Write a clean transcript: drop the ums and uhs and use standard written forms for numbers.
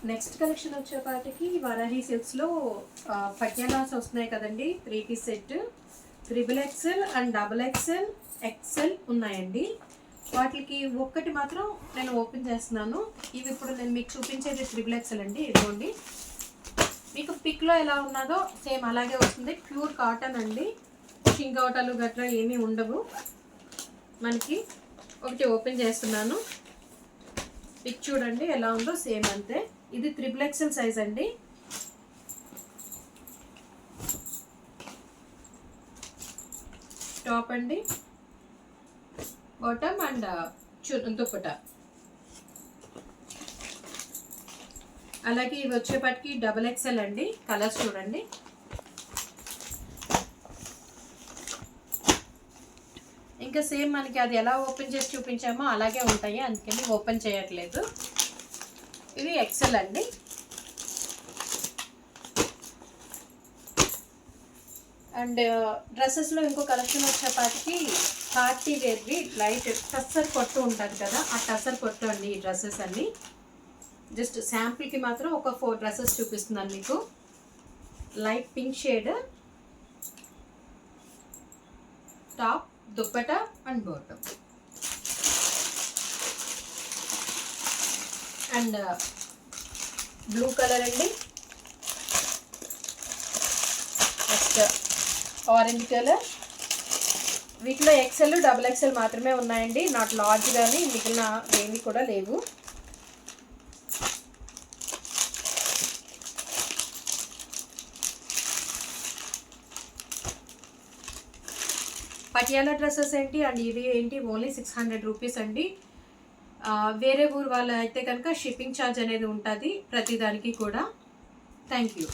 Next collection వచ్చేపాటికి వరాహి సిల్క్స్లో పట్యాలాస్ వస్తున్నాయి కదండి. 3 piece set XXL and XXL XL ఉన్నాయండి. వాటికి ఒక్కటి మాత్రం నేను ఓపెన్ చేస్తున్నాను. ఇవి ఇప్పుడు నేను మీకు చూపించేది XXL అండి. ఇదిగోండి, మీకు పిక్లో ఎలా ఉన్నదో సేమ్ అలాగే వస్తుంది. ప్యూర్ కాటన్ అండి, షింగౌటాలు గట్రా ఏమీ ఉండవు మనకి. ఒకటి ఓపెన్ చేస్తున్నాను, పిక్ చూడండి ఎలా ఉందో, సేమ్ అంతే. ఇది XXL సైజ్ అండి. టాప్ అండి, బాటమ్ అండ్ దుప్పట. అలాగే ఇవి వచ్చేపటికి XXL అండి. కలర్స్ చూడండి. ఇంకా సేమ్ మనకి అది ఎలా ఓపెన్ చేసి చూపించామో అలాగే ఉంటాయి, అందుకని ఓపెన్ చేయట్లేదు. ఇది XL అండి. అండ్ డ్రెస్సెస్లో ఇంకో కలెక్షన్ వచ్చేపాటికి పార్టీ వేర్వి లైట్ టస్సర్ కొట్టు ఉంటుంది కదా, ఆ టస్సర్ కొట్టు అండి ఈ డ్రెస్సెస్ అన్నీ. జస్ట్ శాంపుల్కి మాత్రం ఒక 4 డ్రెస్సెస్ చూపిస్తున్నాను మీకు. Light pink shade, top, dupatta and bottom. And blue colour అండి, నెక్స్ట్ ఆరెంజ్ కలర్. వీటిలో XL XXL మాత్రమే ఉన్నాయండి, నాట్ లార్జ్ కానీ మిగిలిన ఏమి కూడా లేవు. పటియాలా డ్రెస్సెస్ ఏంటి అండ్ ఇవి ఏంటి ఓన్లీ 600 రూపీస్ అండి. వేరే ఊరు వాళ్ళు అయితే కనుక షిప్పింగ్ ఛార్జ్ అనేది ఉంటుంది ప్రతిదానికి కూడా. Thank you.